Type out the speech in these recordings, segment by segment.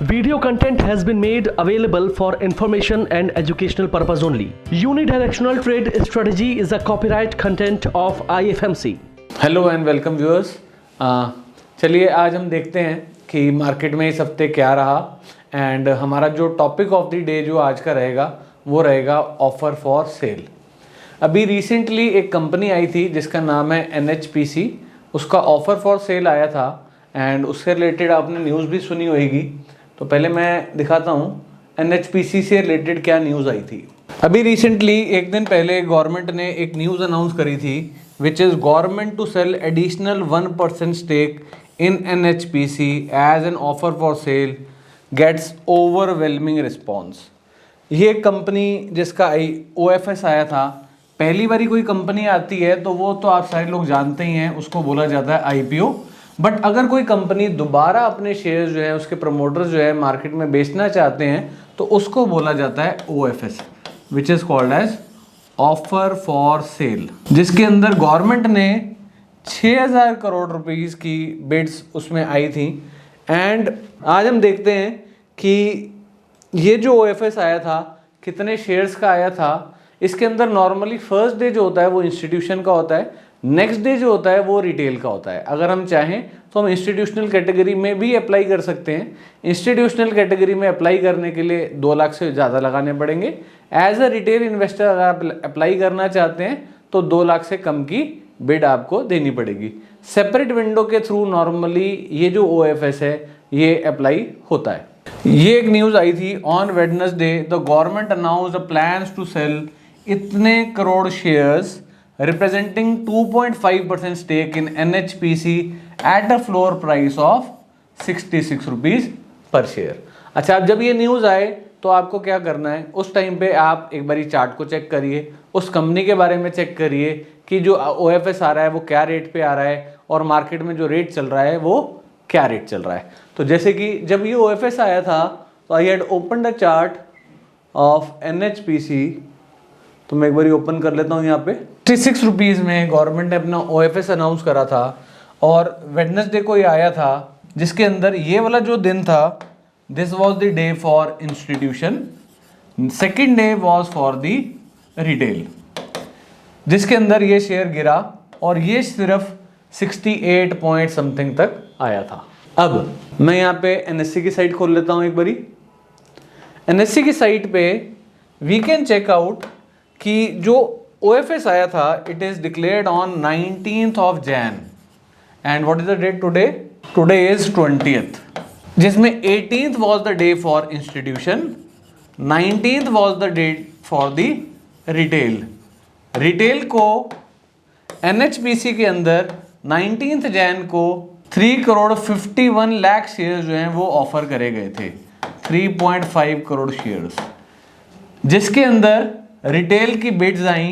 Video content has been made available for information and educational purpose only. Unidirectional trade strategy is a copyright content of IFMC. Hello and welcome viewers. चलिए आज हम देखते हैं कि market में इस हफ्ते क्या रहा एंड हमारा जो टॉपिक ऑफ द डे जो आज का रहेगा वो रहेगा ऑफर फॉर सेल। अभी रिसेंटली एक कंपनी आई थी जिसका नाम है NHPC, उसका ऑफर फॉर सेल आया था एंड उससे रिलेटेड आपने न्यूज़ भी सुनी होगी। तो पहले मैं दिखाता हूँ NHPC से रिलेटेड क्या न्यूज़ आई थी। अभी रिसेंटली एक दिन पहले गवर्नमेंट ने एक न्यूज़ अनाउंस करी थी which is government to sell additional 1% stake in NHPC as an offer for sale gets overwhelming response. ये कंपनी जिसका OFS आया था, पहली बारी कोई कंपनी आती है तो वो तो आप सारे लोग जानते ही हैं, उसको बोला जाता है IPO। बट अगर कोई कंपनी दोबारा अपने शेयर जो है उसके प्रमोटर्स जो है मार्केट में बेचना चाहते हैं तो उसको बोला जाता है OFS which is called as offer for sale, जिसके अंदर गवर्नमेंट ने 6000 करोड़ रुपीस की बिड्स उसमें आई थी। एंड आज हम देखते हैं कि ये जो OFS आया था कितने शेयर्स का आया था। इसके अंदर नॉर्मली फर्स्ट डे जो होता है वो इंस्टीट्यूशन का होता है, नेक्स्ट डे जो होता है वो रिटेल का होता है। अगर हम चाहें तो हम इंस्टीट्यूशनल कैटेगरी में भी अप्लाई कर सकते हैं। इंस्टीट्यूशनल कैटेगरी में अप्लाई करने के लिए 2 लाख से ज़्यादा लगाने पड़ेंगे। एज अ रिटेल इन्वेस्टर अगर आप अप्लाई करना चाहते हैं तो 2 लाख से कम की बिड आपको देनी पड़ेगी। सेपरेट विंडो के थ्रू नॉर्मली ये जो OFS है ये अप्लाई होता है। ये एक न्यूज़ आई थी on Wednesday, the government announced the plans to sell इतने crore shares representing 2.5% stake in NHPC at a floor price of 66 rupees per share। अच्छा, अब जब ये न्यूज़ आए तो आपको क्या करना है, उस टाइम पे आप एक बारी चार्ट को चेक करिए, उस कंपनी के बारे में चेक करिए कि जो OFS आ रहा है वो क्या रेट पे आ रहा है और मार्केट में जो रेट चल रहा है वो क्या रेट चल रहा है। तो जैसे कि जब ये OFS आया था तो I had open the chart of NHPC, तो मैं एक बार ओपन कर लेता हूँ। यहाँ पे 66 रुपीज़ में गवर्नमेंट ने अपना OFS अनाउंस करा था और वेडनेसडे को ये आया था, जिसके अंदर ये वाला जो दिन था this was the day for institution, second day was for the retail, जिसके अंदर ये शेयर गिरा और ये सिर्फ 68 पॉइंट समथिंग तक आया था। अब मैं यहाँ पे NSE की साइट खोल लेता हूँ एक बारी। NSE की साइट पे वी कैन चेक आउट कि जो OFS आया था it is declared on 19th of Jan and what is the date today? Today is 20th, जिसमें 18th was the day for institution, 19th was the date for the retail। Retail को NHPC के अंदर 19th Jan को 3 crore 51 lakh share जो हैं वो offer करे गए थे, 3.5 करोड़ शेयर्स, जिसके अंदर रिटेल की बिड्स आई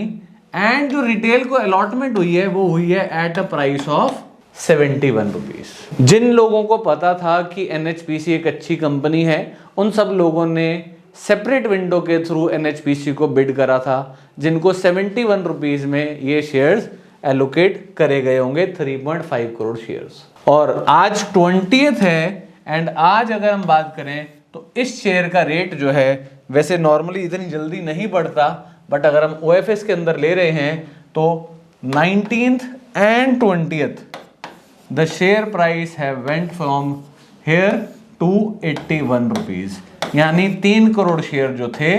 एंड जो रिटेल को अलॉटमेंट हुई है वो हुई है at a price of 71 rupees. जिन लोगों को पता था कि NHPC एक अच्छी कंपनी है उन सब लोगों ने सेपरेट विंडो के थ्रू NHPC को बिड करा था, जिनको 71 रुपीज में ये शेयर्स एलोकेट करे गए होंगे, 3.5 करोड़ शेयर्स। और आज 20th है एंड आज अगर हम बात करें तो इस शेयर का रेट जो है वैसे नॉर्मली इतनी जल्दी नहीं बढ़ता, बट अगर हम OFS के अंदर ले रहे हैं तो 19th and 20th the share price have went from here to 81 rupees, यानी 3 करोड़ शेयर जो थे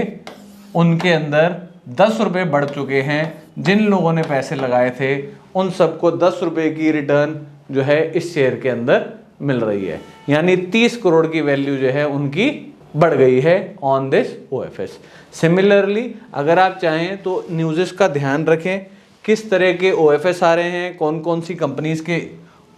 उनके अंदर 10 रुपये बढ़ चुके हैं। जिन लोगों ने पैसे लगाए थे उन सबको 10 रुपये की रिटर्न जो है इस शेयर के अंदर मिल रही है, यानी 30 करोड़ की वैल्यू जो है उनकी बढ़ गई है ऑन दिस OFS। सिमिलरली अगर आप चाहें तो न्यूज़ का ध्यान रखें किस तरह के OFS आ रहे हैं, कौन कौन सी कंपनीज के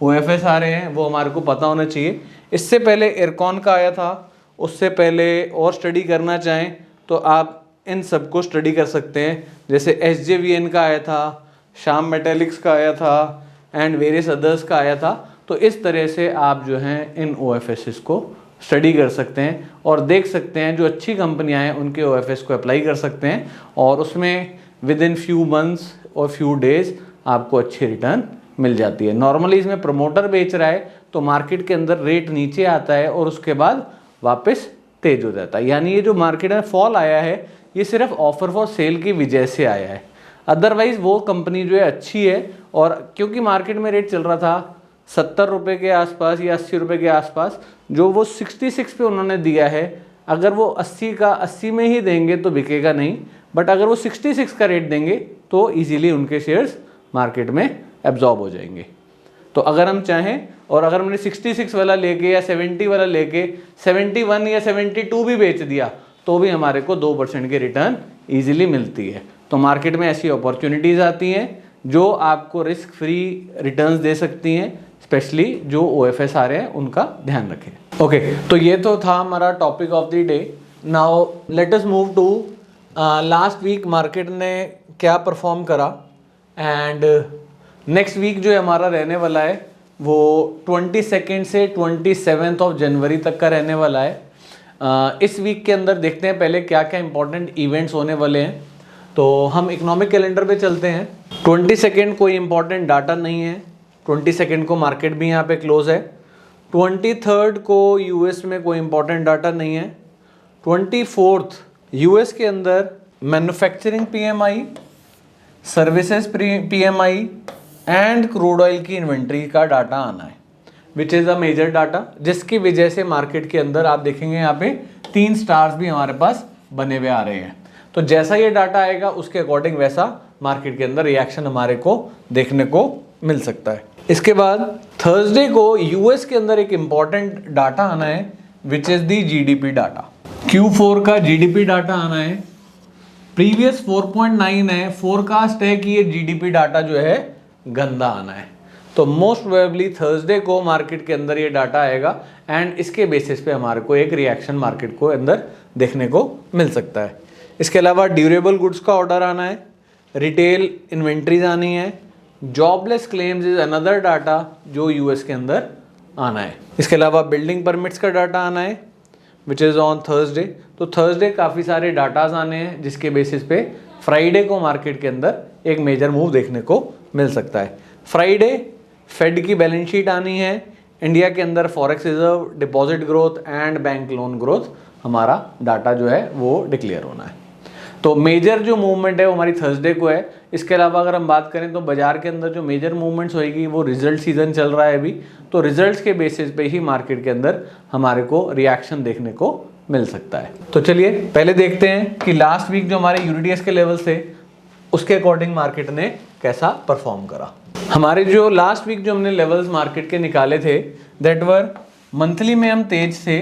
OFS आ रहे हैं, वो हमारे को पता होना चाहिए। इससे पहले एयरकॉन का आया था, उससे पहले और स्टडी करना चाहें तो आप इन सब को स्टडी कर सकते हैं। जैसे SJVN का आया था, श्याम मेटालिक्स का आया था एंड वेरियस अदर्स का आया था। तो इस तरह से आप जो हैं इन OFS को स्टडी कर सकते हैं और देख सकते हैं जो अच्छी कंपनियां हैं उनके OFS को अप्लाई कर सकते हैं और उसमें विद इन फ्यू मंथ्स और फ्यू डेज आपको अच्छी रिटर्न मिल जाती है। नॉर्मली इसमें प्रमोटर बेच रहा है तो मार्केट के अंदर रेट नीचे आता है और उसके बाद वापस तेज हो जाता है। यानी ये जो मार्केट में फॉल आया है ये सिर्फ ऑफर फॉर सेल की वजह से आया है, अदरवाइज वो कंपनी जो है अच्छी है। और क्योंकि मार्केट में रेट चल रहा था 70 रुपये के आसपास या 80 रुपये के आसपास, जो वो 66 पे उन्होंने दिया है, अगर वो 80 में ही देंगे तो बिकेगा नहीं, बट अगर वो 66 का रेट देंगे तो इजीली उनके शेयर्स मार्केट में एब्जॉर्ब हो जाएंगे। तो अगर हम चाहें और अगर हमने 66 वाला लेके या 70 वाला लेके 71 या 72 भी बेच दिया तो भी हमारे को 2% के रिटर्न ईजिली मिलती है। तो मार्केट में ऐसी अपॉर्चुनिटीज़ आती हैं जो आपको रिस्क फ्री रिटर्न्स दे सकती हैं, स्पेशली जो OFS आ रहे हैं उनका ध्यान रखें। ओके, तो ये तो था हमारा topic of the day. Now let us move to last week market ने क्या परफॉर्म करा, एंड नेक्स्ट वीक जो हमारा रहने वाला है वो 22 से 27 जनवरी तक का रहने वाला है। इस वीक के अंदर देखते हैं पहले क्या क्या इंपॉर्टेंट इवेंट्स होने वाले हैं। तो हम इकोनॉमिक कैलेंडर पे चलते हैं। 22 कोई इंपॉर्टेंट डाटा नहीं है, 22 को मार्केट भी यहाँ पे क्लोज है। 23 को यूएस में कोई इंपॉर्टेंट डाटा नहीं है। 24 यूएस के अंदर manufacturing PMI, services PMI and crude oil की इन्वेंट्री का डाटा आना है, which is a major data, जिसकी वजह से मार्केट के अंदर आप देखेंगे यहाँ पे 3 स्टार्स भी हमारे पास बने हुए आ रहे हैं। तो जैसा ये डाटा आएगा उसके अकॉर्डिंग वैसा मार्केट के अंदर रिएक्शन हमारे को देखने को मिल सकता है। इसके बाद थर्सडे को यूएस के अंदर एक इंपॉर्टेंट डाटा आना है, which is the GDP data. Q4 का GDP डाटा आना है। प्रीवियस 4.9 है, फोरकास्ट है कि ये GDP डाटा जो है गंदा आना है। तो मोस्ट प्रोबेबली थर्सडे को मार्केट के अंदर ये डाटा आएगा एंड इसके बेसिस पे हमारे को एक रिएक्शन मार्केट को अंदर देखने को मिल सकता है। इसके अलावा ड्यूरेबल गुड्स का ऑर्डर आना है, रिटेल इन्वेंट्रीज आनी है, jobless claims is another data जो यूएस के अंदर आना है। इसके अलावा बिल्डिंग परमिट्स का डाटा आना है विच इज़ ऑन थर्सडे। तो थर्सडे काफ़ी सारे डाटाज आने हैं जिसके बेसिस पे फ्राइडे को मार्केट के अंदर एक मेजर मूव देखने को मिल सकता है। फ्राइडे फेड की बैलेंस शीट आनी है, इंडिया के अंदर forex reserve, deposit growth and bank loan growth हमारा डाटा जो है वो डिक्लेयर होना है। तो मेजर जो मूवमेंट है वो हमारी थर्सडे को है। इसके अलावा अगर हम बात करें तो बाजार के अंदर जो मेजर मूवमेंट्स होएगी वो रिजल्ट सीजन चल रहा है अभी, तो रिजल्ट्स के बेसिस पे ही मार्केट के अंदर हमारे को रिएक्शन देखने को मिल सकता है। तो चलिए पहले देखते हैं कि लास्ट वीक जो हमारे यूनिटीएस के लेवल्स थे उसके अकॉर्डिंग मार्केट ने कैसा परफॉर्म करा। हमारे जो लास्ट वीक जो हमने लेवल्स मार्केट के निकाले थे दैट वर मंथली में हम तेज थे,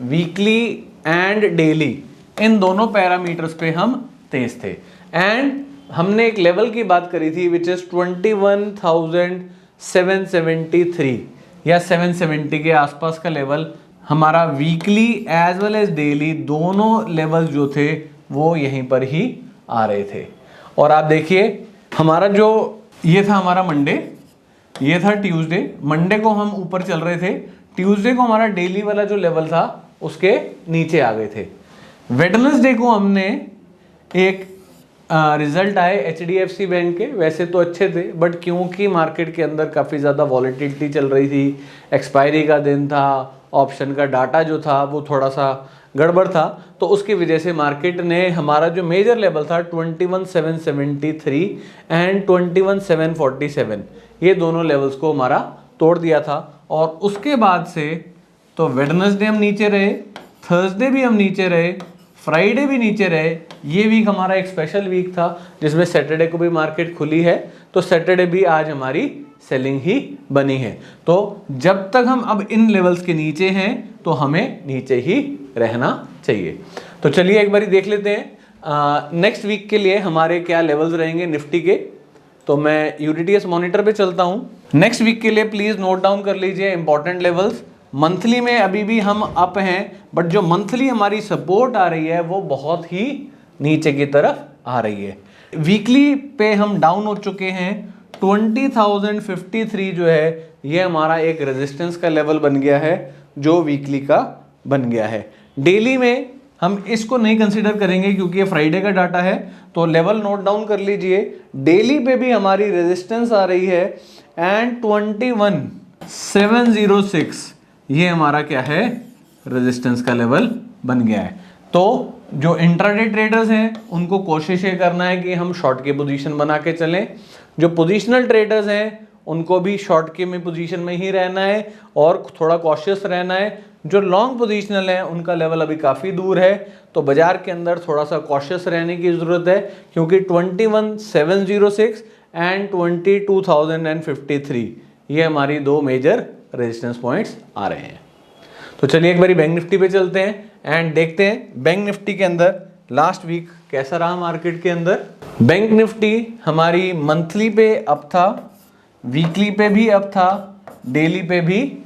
वीकली एंड डेली इन दोनों पैरामीटर्स पे हम तेज थे। एंड हमने एक लेवल की बात करी थी विच इज 21,773 या 770 के आसपास का लेवल हमारा weekly as well as daily दोनों लेवल्स जो थे वो यहीं पर ही आ रहे थे। और आप देखिए हमारा जो ये था हमारा मंडे, ये था ट्यूसडे। मंडे को हम ऊपर चल रहे थे, ट्यूसडे को हमारा डेली वाला जो लेवल था उसके नीचे आ गए थे। वेडनेसडे को हमने एक रिजल्ट आए HDFC बैंक के, वैसे तो अच्छे थे बट क्योंकि मार्केट के अंदर काफ़ी ज़्यादा वॉलेटिलिटी चल रही थी, एक्सपायरी का दिन था, ऑप्शन का डाटा जो था वो थोड़ा सा गड़बड़ था, तो उसकी वजह से मार्केट ने हमारा जो मेजर लेवल था 21,773 एंड 21,747 ये दोनों लेवल्स को हमारा तोड़ दिया था। और उसके बाद से तो वेडनेसडे हम नीचे रहे, थर्सडे भी हम नीचे रहे, फ्राइडे भी नीचे रहे। ये वीक हमारा एक स्पेशल वीक था जिसमें सैटरडे को भी मार्केट खुली है, तो सैटरडे भी आज हमारी सेलिंग ही बनी है। तो जब तक हम अब इन लेवल्स के नीचे हैं तो हमें नीचे ही रहना चाहिए। तो चलिए एक बारी देख लेते हैं नेक्स्ट वीक के लिए हमारे क्या लेवल्स रहेंगे निफ्टी के। तो मैं यूटीटीएस मॉनिटर पे चलता हूँ। नेक्स्ट वीक के लिए प्लीज़ नोट डाउन कर लीजिए इंपॉर्टेंट लेवल्स। मंथली में अभी भी हम अप हैं, बट जो मंथली हमारी सपोर्ट आ रही है वो बहुत ही नीचे की तरफ आ रही है। वीकली पे हम डाउन हो चुके हैं, 20,053 जो है ये हमारा एक रेजिस्टेंस का लेवल बन गया है जो वीकली का बन गया है। डेली में हम इसको नहीं कंसीडर करेंगे क्योंकि ये फ्राइडे का डाटा है, तो लेवल नोट डाउन कर लीजिए। डेली पे भी हमारी रेजिस्टेंस आ रही है एंड 21,706 ये हमारा क्या है रेजिस्टेंस का लेवल बन गया है। तो जो इंट्राडे ट्रेडर्स हैं उनको कोशिश ये करना है कि हम शॉर्ट की पोजीशन बना के चलें। जो पोजीशनल ट्रेडर्स हैं उनको भी शॉर्ट के में पोजीशन में ही रहना है और थोड़ा कॉशियस रहना है। जो लॉन्ग पोजीशनल हैं उनका लेवल अभी काफ़ी दूर है, तो बाजार के अंदर थोड़ा सा कॉशियस रहने की ज़रूरत है, क्योंकि 21,706 एंड 22,053 ये हमारी दो मेजर रेजिस्टेंस पॉइंट्स आ रहे हैं। तो चलिए एक बारी बैंक निफ्टी पे चलते हैं एंड देखते हैं बैंक निफ्टी के अंदर लास्ट वीक कैसा रहा मार्केट के अंदर। बैंक निफ्टी हमारी मंथली पे अप था, वीकली पे भी अप था, डेली पे भी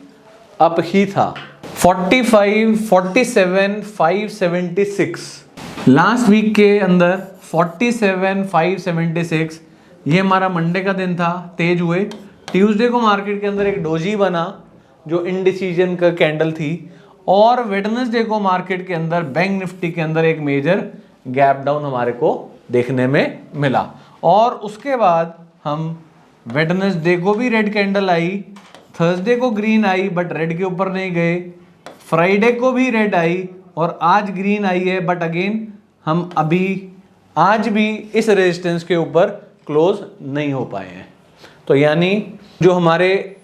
अप ही था। 45, 47, 576 लास्ट वीक के अंदर 47, 576 ये हमारा मंडे का दिन था, तेज हुए। ट्यूसडे को मार्केट के अंदर एक डोजी बना जो इनडिसीजन का कैंडल थी, और वेडनेसडे को मार्केट के अंदर बैंक निफ्टी के अंदर एक मेजर गैप डाउन हमारे को देखने में मिला। और उसके बाद हम वेडनेसडे को भी रेड कैंडल आई, थर्सडे को ग्रीन आई बट रेड के ऊपर नहीं गए, फ्राइडे को भी रेड आई और आज ग्रीन आई है, बट अगेन हम अभी आज भी इस रेजिस्टेंस के ऊपर क्लोज नहीं हो पाए हैं। तो यानी जो हमारे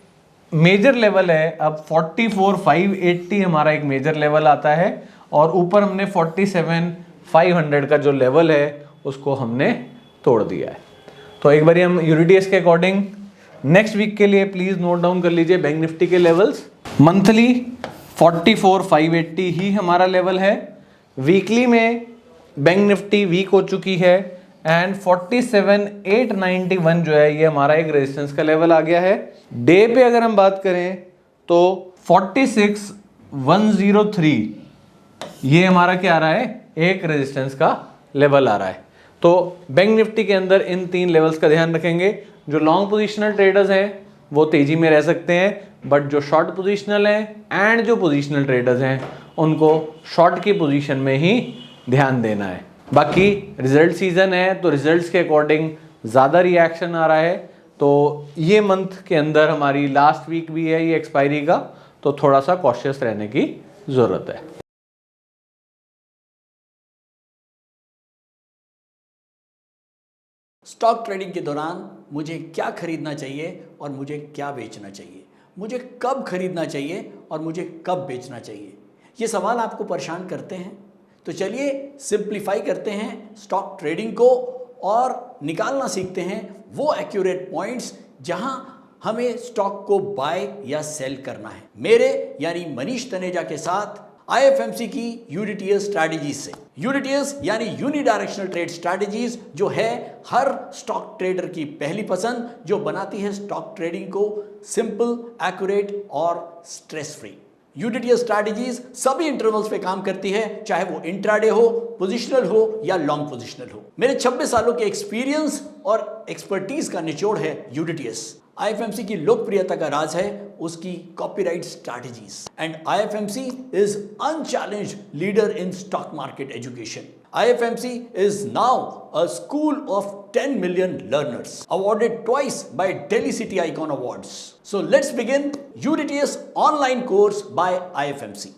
मेजर लेवल है अब 44,580 हमारा एक मेजर लेवल आता है, और ऊपर हमने 47,500 का जो लेवल है उसको हमने तोड़ दिया है। तो एक बार हम यूनिटीएस के अकॉर्डिंग नेक्स्ट वीक के लिए प्लीज नोट डाउन कर लीजिए बैंक निफ्टी के लेवल्स। मंथली 44,580 ही हमारा लेवल है, वीकली में बैंक निफ्टी वीक हो चुकी है एंड 47,891 जो है ये हमारा एक रेजिस्टेंस का लेवल आ गया है। डे पे अगर हम बात करें तो 46,103 ये हमारा क्या आ रहा है, एक रेजिस्टेंस का लेवल आ रहा है। तो बैंक निफ्टी के अंदर इन तीन लेवल्स का ध्यान रखेंगे। जो लॉन्ग पोजिशनल ट्रेडर्स हैं वो तेजी में रह सकते हैं, बट जो शॉर्ट पोजिशनल हैं एंड जो पोजिशनल ट्रेडर्स हैं उनको शॉर्ट की पोजीशन में ही ध्यान देना है। बाकी रिजल्ट सीजन है तो रिजल्ट्स के अकॉर्डिंग ज़्यादा रिएक्शन आ रहा है, तो ये मंथ के अंदर हमारी लास्ट वीक भी है ये एक्सपायरी का, तो थोड़ा सा कॉशियस रहने की ज़रूरत है। स्टॉक ट्रेडिंग के दौरान मुझे क्या खरीदना चाहिए और मुझे क्या बेचना चाहिए, मुझे कब खरीदना चाहिए और मुझे कब बेचना चाहिए, ये सवाल आपको परेशान करते हैं। तो चलिए सिंप्लीफाई करते हैं स्टॉक ट्रेडिंग को और निकालना सीखते हैं वो एक्यूरेट पॉइंट्स जहां हमें स्टॉक को बाय या सेल करना है। मेरे यानी मनीष तनेजा के साथ IFMC की यूनिटीएस स्ट्रैटेजीज से। यूनिटीएस यानी यूनिडायरेक्शनल ट्रेड स्ट्रैटेजीज जो है हर स्टॉक ट्रेडर की पहली पसंद, जो बनाती है स्टॉक ट्रेडिंग को सिंपल, एक्यूरेट और स्ट्रेस फ्री। यूनिटीएस स्ट्रैटेजीज सभी इंटरवल्स पे काम करती है, चाहे वो इंट्राडे हो, पोजिशनल हो या लॉन्ग पोजिशनल हो। मेरे 26 सालों के एक्सपीरियंस और एक्सपर्टीज का निचोड़ है यूनिटीएस। IFMC की लोकप्रियता का राज है उसकी copyright strategies, and IFMC is unchallenged leader in stock market education. IFMC is now a school of 10 million learners, awarded twice by Delhi City Icon Awards. So let's begin UDTS online course by IFMC.